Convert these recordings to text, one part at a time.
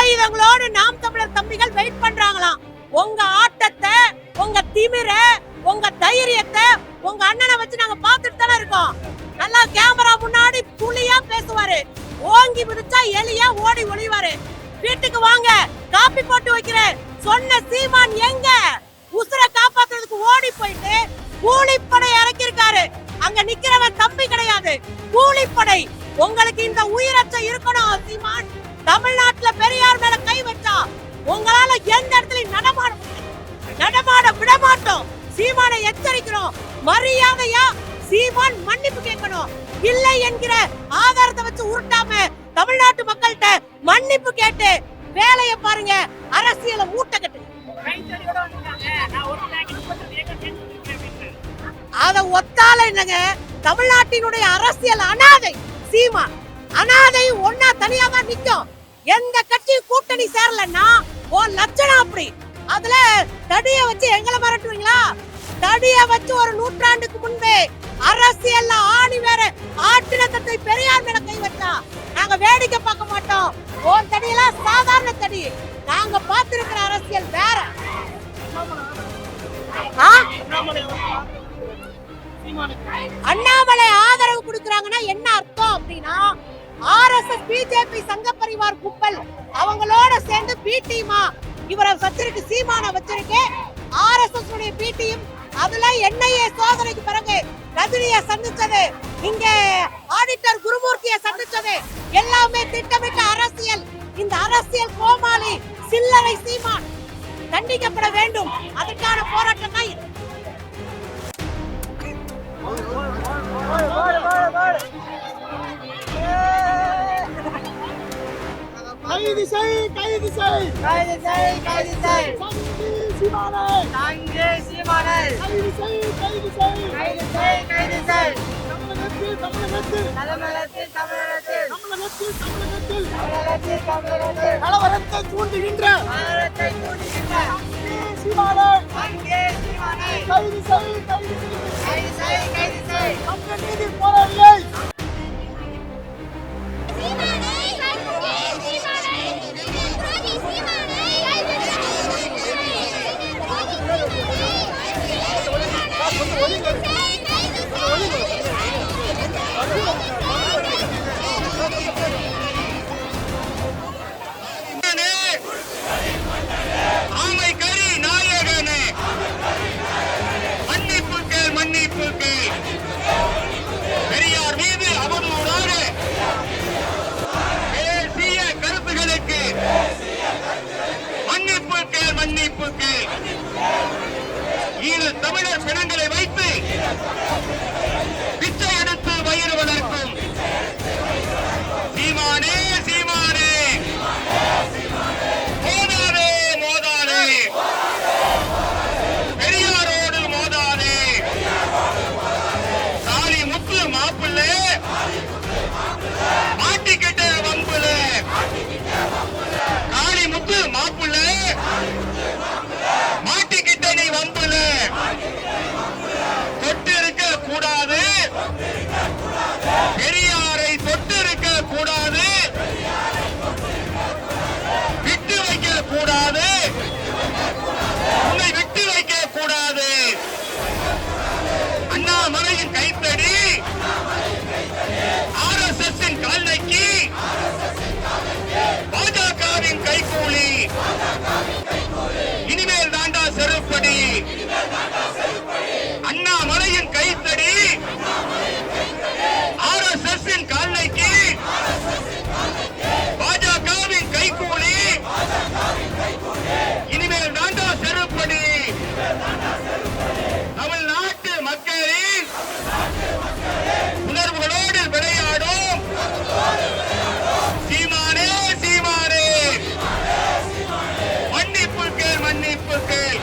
ஆயுதங்களோடு நாம் தமிழர் தம்பிகள் வெயிட் பண்றாங்களாம். உங்க ஆட்டத்தை, உங்க திமிர, உங்க தைரியத்தை உங்க அண்ணனை வச்சு நாங்க பாத்துட்டு தானே இருக்கோம். நல்லா கேமரா முன்னாடி புலியா பேசுவாரு, ஓங்கி மிதிச்சா எலியா ஓடி ஒளிவாரு. வீட்டுக்கு வாங்க, காப்பி போட்டு வைக்கிறேன் சொன்ன சீமான் எங்க? உசுர காப்பாத்துறதுக்கு ஓடி போயிட்டு கூலிப்படை இறக்கிருக்காரு. அங்க நிக்கிறவன் தம்பி கிடையாது, கூலிப்படை. உங்களுக்கு இந்த உயிரச்சம் இருக்கணும் சீமான். தமிழ்நாட்டுல பெரியார் மேல கை வச்சா உங்களால எந்த இடத்துலயும் நடமாட விட மாட்டோம். சீமானை எச்சரிக்கிறோம், மரியாதையா சீமான் மன்னிப்பு கேட்கணும். இல்லை என்கிற ஆதாரத்தை வச்சு உருட்டாம தமிழ்நாட்டு மக்கள்கிட்ட மன்னிப்பு கேட்டு வேலையை பாருங்க. அரசியலை மூட்டை கட்டு. அத ஒத்தால என்னங்க, தமிழ்நாட்டினுடைய அரசியல் அனாதை சீமா. அனாதை ஒன்னா தனியா தான் நிக்கும். எந்த கட்சியும் கூட்டணி சேரலன்னா ஓ லட்சணம் அப்படி. அதுல தடிய வச்சு எங்களை மிரட்டுவீங்களா? தடிய வச்சு ஒரு நூற்றாண்டுக்கு முன்பே அரசியல்ல ஆணி வேற ஆட்டின தட்டை பெரியார் மேல கை வச்சா நாங்க வேடிக்கை பார்க்க மாட்டோம். ஓன் தடியெல்லாம் சாதாரண தடி. நாங்க பார்த்திருக்கிற அரசியல் வேற. அண்ணாமலை ஆதரவு கொடுக்கறாங்கன்னா என்ன அர்த்தம் அப்படின்னா, RSS பிஜேபி சங்க பரிவார் கும்பல் அவங்களோட சேர்ந்து பி டீமா இவரை வச்சிருக்கு, சீமான வச்சிருக்கு. RSS உடைய பி டீம் அதுல NIA சோதனைக்கு பிறகு ரஜினியை சந்திச்சது, இங்க ஆடிட்டர் குருமூர்த்தியை சந்திச்சது எல்லாமே திட்டமிட்ட அரசியல். இந்த அரசியல் கோமாளி சில்லறை சீமான் தண்டிக்கப்பட வேண்டும். அதுக்கான போராட்டம் தான் இது. கைது செய், கைது செய், கைது செய், கைது செய், சீமானை, தாங்கே சீமானை, கைது செய், கைது செய், கைது செய், கைது செய். தமிழகத்தில், கலவரத்தை தூண்டுகின்ற சீமானை, கைது செய், கைது செய், தமிழ் நீதி போராளியை தமிழர் பிணங்களை வைத்து பிச்சை எடுத்து வயிறு வளர்க்கும் சீமானே, சீமானே, மோதாதே, மோதாதே, பெரியாரோடு மோதாதே. சாலி முத்து மாப்பிள்ள மாட்டிக்கிட்ட வம்புல, காளி முத்து மாப்பிள்ள மாட்டிக்கிட்ட நீ வம்புல. தொட்டு இருக்க கூடாது, பெரியாரை தொட்டு இருக்க கூடாது, விட்டு வைக்க கூடாது, உன்னை விட்டு வைக்க கூடாது. அண்ணாமலையின் கைத்தடி RSS கால்நைக்கு பாஜகவின் கைகூலி. இனிமேல் தாண்டா செருப்படி. அண்ணாமலையின் கைத்தடி RSS கால்நைக்கு பாஜகவின் கைகூலி. இனிமேல் தாண்டா செருப்படி. தமிழ்நாட்டு மக்களின் உணர்வுகளோடு விளையாடும் சீமானே, சீமானே, மன்னிப்பு கேள், மன்னிப்பு கேள்.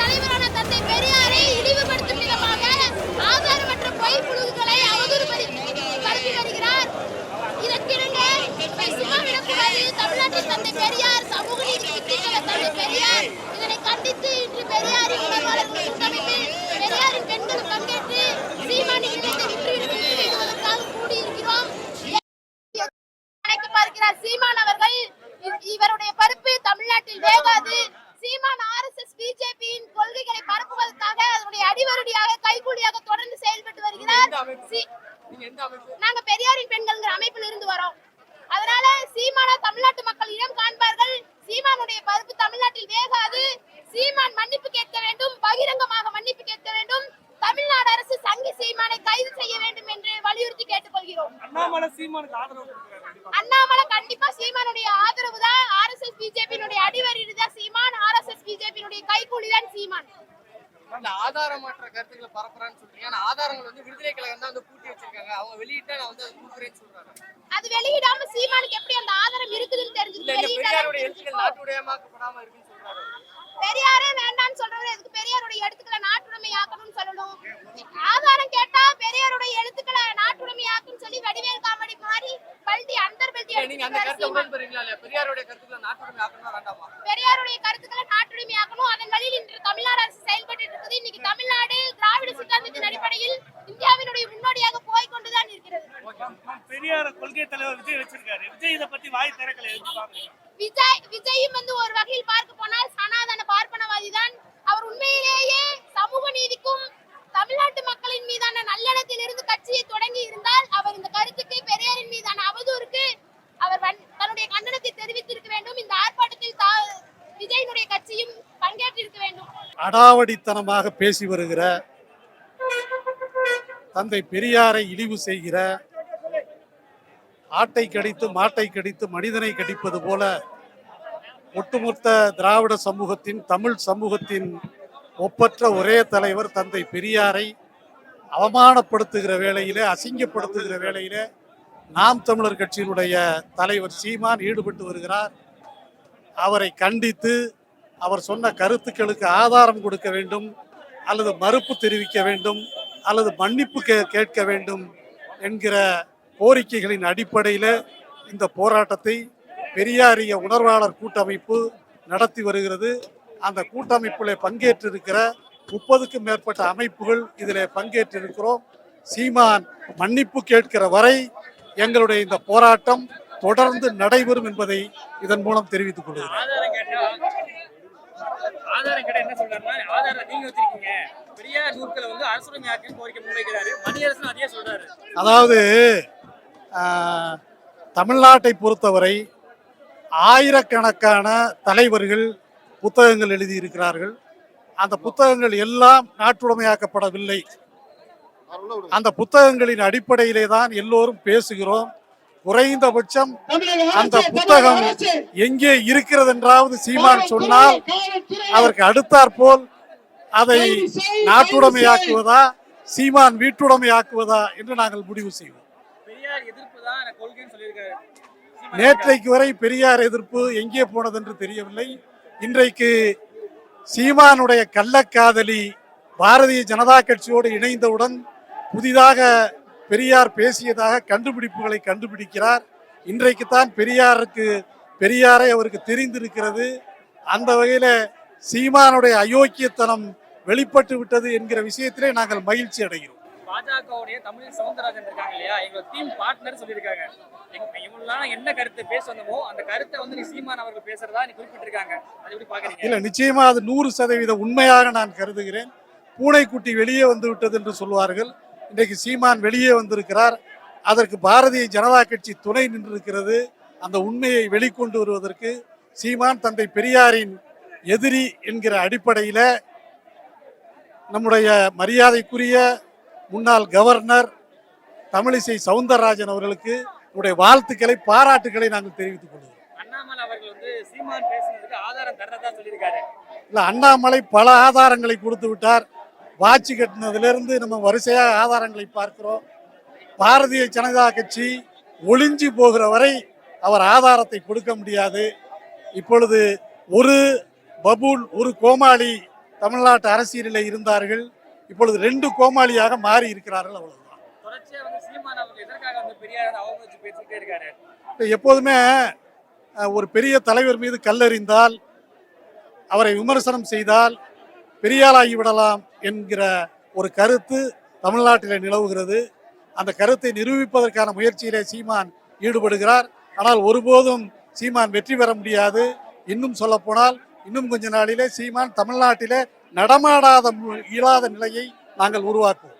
தலைவரான தந்தை பெரியாரை இழிவுபடுத்தும் விதமாக ஆதாரமற்ற பொய் புழுகுகளை அவதூறுபடுத்தி வருகிறார். இதற்கிணங்க தமிழ்நாட்டில் தந்தை பெரியார் சமூக நீதி தந்தை பெரியார் இதனை கண்டித்து இன்று பெரியாரின் உணர்வாளர்கள் கூட்டமைப்பில் பெரியாரின் பெண்கள் பங்கேற்று சீமானின் கூடியிருக்கிறோம். இருக்கிறார் சீமான் அவர்கள். இவருடைய பருப்பு தமிழ்நாட்டில் வேகாது. சீமான் RSS பிஜேபியின் கொள்கைகளை பரப்புவதற்காக அதனுடைய அடிவருடியாக கைகூலியாக தொடர்ந்து செயல்பட்டு வருகிறார். நாங்க பெரியாரின் பெண்கள்ங்கிற அமைப்பில் இருந்து வரோம். அதனால சீமான தமிழ்நாட்டு மக்கள் இடம் காண்பார்கள். சீமானுடைய பருப்பு தமிழ்நாட்டில் வேகாது. சீமான் மன்னிப்பு கேட்க வேண்டும், பகிரங்கமாக மன்னிப்பு கேட்க வேண்டும். தமிழ்நாடு அரசு சங்கி சீமானை கைது செய்ய வேண்டும் என்று வலியுறுத்தி கேட்டுக்கொள்கிறோம். அண்ணாமலை கண்டிப்பா சீமானுடைய ஆதரவு தான். RSS பிஜேபியினுடைய அடிவருடி தான் சீமான். RSS பிஜேபியினுடைய கைகூலி தான் சீமான். அந்த ஆதாரமற்ற கருத்துக்களை பரப்புறான்னு சொல்றீங்க. ஆனா ஆதாரங்கள் வந்து விடுதலை கழகம் தான் வந்து பூட்டி வச்சிருக்காங்க. அவங்க வெளியிட்டா நான் வந்து அது கொடுக்குறேன்னு சொல்றாங்க. அது வெளியிடாம சீமானுக்கு எப்படி அந்த ஆதாரம் இருக்குதுன்னு தெரிஞ்சுக்கிட்டு பெரியாருடைய எழுத்துக்கள் நாட்டுடையமாக்கப்படாம இருக்குன்னு சொல்றாங்க. பெரியாரே வேண்டாம்னு சொல்றவரு எதுக்கு பெரியாருடைய எழுத்துக்களை நாட்டுடைமை ஆக்கணும்னு சொல்லணும்? ஆதாரம் கேட்டா பெரியாருடைய எழுத்துக்களை நாட்டுடைமை ஆக்குன்னு சொல்லி வடிவேல் காமெடி மாதிரி பல்டி அந்தர் பல்டி நீங்க அந்த கருத்தை உடன்படுறீங்களா இல்ல? பெரியாருடைய கருத்துக்களை நாட்டுடைமை ஆக்கணுமா வேண்டாமா? பெரியாருடைய கருத்துக்களை நாட்டுடைமை ஆக்கணும். அதன் வழியில் இன்று தமிழ்நாடு அரசு செயல்பட்டு இருக்குது. இன்னைக்கு தமிழ்நாடு திராவிட சித்தாந்தத்தின் அடிப்படையில் இந்தியாவினுடைய முன்னோடியாக போய் கொண்டுதான் இருக்கிறது. பெரியார் கொள்கை தலைவர் விஜய் வச்சிருக்காரு. விஜய் இதை பத்தி வாய் திறக்கல. விஜயும் வந்து ஒரு வகையில் பார்க்க போனால் சனாதன பார்ப்பனவாதி தான். அவர் உண்மையிலேயே சமூக நீதிக்கும் தமிழ்நாட்டு மக்களின் மீதான நல்லெண்ணத்தில் இருந்து கட்சியை தொடங்கி இருந்தால் அவர் இந்த கருத்துக்கு பெரியாரின் மீதான அவதூறுக்கு அவர் தன்னுடைய கண்டனத்தை தெரிவித்திருக்க வேண்டும். இந்த ஆர்ப்பாட்டத்தில் விஜயினுடைய கட்சியும் பங்கேற்றிருக்க வேண்டும். அடாவடித்தனமாக பேசி வருகிற, தந்தை பெரியாரை இழிவு செய்கிற, ஆட்டை கடித்து மாட்டை கடித்து மனிதனை கடிப்பது போல ஒட்டுமொத்த திராவிட சமூகத்தின், தமிழ் சமூகத்தின் ஒப்பற்ற ஒரே தலைவர் தந்தை பெரியாரை அவமானப்படுத்துகிற வேளையிலே, அசிங்கப்படுத்துகிற வேளையிலே நாம் தமிழர் கட்சியினுடைய தலைவர் சீமான் ஈடுபட்டு வருகிறார். அவரை கண்டித்து அவர் சொன்ன கருத்துக்களுக்கு ஆதாரம் கொடுக்க வேண்டும், அல்லது மறுப்பு தெரிவிக்க வேண்டும், அல்லது மன்னிப்பு கேட்க வேண்டும் என்கிற கோரிக்கைகளின் அடிப்படையில் இந்த போராட்டத்தை பெரியாரிய உணர்வாளர் கூட்டமைப்பு நடத்தி வருகிறது. அந்த கூட்டமைப்பில் பங்கேற்றிருக்கிற 30க்கும் மேற்பட்ட அமைப்புகள் இதில் பங்கேற்றிருக்கிறோம். சீமான் மன்னிப்பு கேட்கிற வரை எங்களுடைய இந்த போராட்டம் தொடர்ந்து நடைபெறும் என்பதை இதன் மூலம் தெரிவித்துக் கொள்கிறேன். ஆதாரம் கேட்ட என்ன சொல்றாருன்னா, ஆதாரம் நீங்க வச்சிருக்கீங்க, பெரியார் நூல்களை வந்து அரசுரிமை ஆக்கணும்னு கோரிக்கை முன்வைக்கிறாரு. மணியரசன் அதே சொல்றாரு. அதாவது தமிழ்நாட்டை பொறுத்தவரை ஆயிரக்கணக்கான தலைவர்கள் புத்தகங்கள் எழுதியிருக்கிறார்கள். அந்த புத்தகங்கள் எல்லாம் நாட்டுடைமையாக்கப்படவில்லை. அந்த புத்தகங்களின் அடிப்படையிலே தான் எல்லோரும் பேசுகிறோம். குறைந்தபட்சம் அந்த புத்தகம் எங்கே இருக்கிறது என்றாவது சீமான் சொன்னால் அதற்கு அடுத்தாற்போல் அதை நாட்டுடைமையாக்குவதா சீமான் வீட்டுடைமையாக்குவதா என்று நாங்கள் முடிவு செய்வோம். நேற்றைக்கு வரை பெரியார் எதிர்ப்பு எங்கே போனது என்று தெரியவில்லை. இன்றைக்கு சீமானுடைய கள்ளக்காதலி பாரதிய ஜனதா கட்சியோடு இணைந்தவுடன் புதிதாக பெரியார் பேசியதாக கண்டுபிடிப்புகளை கண்டுபிடிக்கிறார். இன்றைக்குத்தான் பெரியாரை அவருக்கு தெரிந்திருக்கிறது. அந்த வகையில் சீமானுடைய அயோக்கியத்தனம் வெளிப்பட்டு விட்டது என்கிற விஷயத்திலே நாங்கள் மகிழ்ச்சி அடைகிறோம். பாஜகவுடைய தமிழ் சவுந்தரராஜன் இருக்காங்க இல்லையா, எங்க டீம் பார்ட்னர் சொல்லியிருக்காங்க. இவங்களாம் என்ன கருத்தை பேச வந்தமோ அந்த கருத்தை வந்து நீ சீமான் அவர்கள் பேசுறதா நீ குறிப்பிட்டிருக்காங்க. அது எப்படி பாக்குறீங்க? இல்ல, நிச்சயமா அது 100% உண்மையாக நான் கருதுகிறேன். பூனைக்குட்டி வெளியே வந்து விட்டது என்று சொல்வார்கள். இன்றைக்கு சீமான் வெளியே வந்திருக்கிறார். அதற்கு பாரதிய ஜனதா கட்சி துணை நின்றிருக்கிறது. அந்த உண்மையை வெளிக்கொண்டு வருவதற்கு சீமான் தந்தை பெரியாரின் எதிரி என்கிற அடிப்படையில் நம்முடைய மரியாதைக்குரிய முன்னாள் கவர்னர் தமிழிசை சவுந்தரராஜன் அவர்களுக்கு நம்முடைய வாழ்த்துக்களை, பாராட்டுக்களை நாங்கள் தெரிவித்துக் கொள்கிறோம். அண்ணாமலை அவர்கள் வந்து சீமான் பேசுனதுக்கு ஆதாரம் தரதா சொல்லியிருக்காரு. இல்ல, அண்ணாமலை பல ஆதாரங்களை கொடுத்து விட்டார். வாட்சி கட்டினதிலிருந்து நம்ம வரிசையாக ஆதாரங்களை பார்க்கிறோம். பாரதிய ஜனதா கட்சி ஒளிஞ்சு போகிற வரை அவர் ஆதாரத்தை கொடுக்க முடியாது. இப்பொழுது ஒரு பபூல், ஒரு கோமாளி தமிழ்நாட்டு அரசியலில் இருந்தார்கள். இப்பொழுது 2 கோமாளியாக மாறி இருக்கிறார்கள். அவ்வளவுதான். எப்போதுமே ஒரு பெரிய தலைவர் மீது கல்லெறிந்தால், அவரை விமர்சனம் செய்தால் பெரியாளாகி விடலாம் என்கிற ஒரு கருத்து தமிழ்நாட்டில் நிலவுகிறது. அந்த கருத்தை நிரூபிப்பதற்கான முயற்சியிலே சீமான் ஈடுபடுகிறார். ஆனால் ஒருபோதும் சீமான் வெற்றி பெற முடியாது. இன்னும் சொல்ல போனால் இன்னும் கொஞ்ச நாளிலே சீமான் தமிழ்நாட்டிலே நடமாடாத இயலாத நிலையை நாங்கள் உருவாக்குவோம்.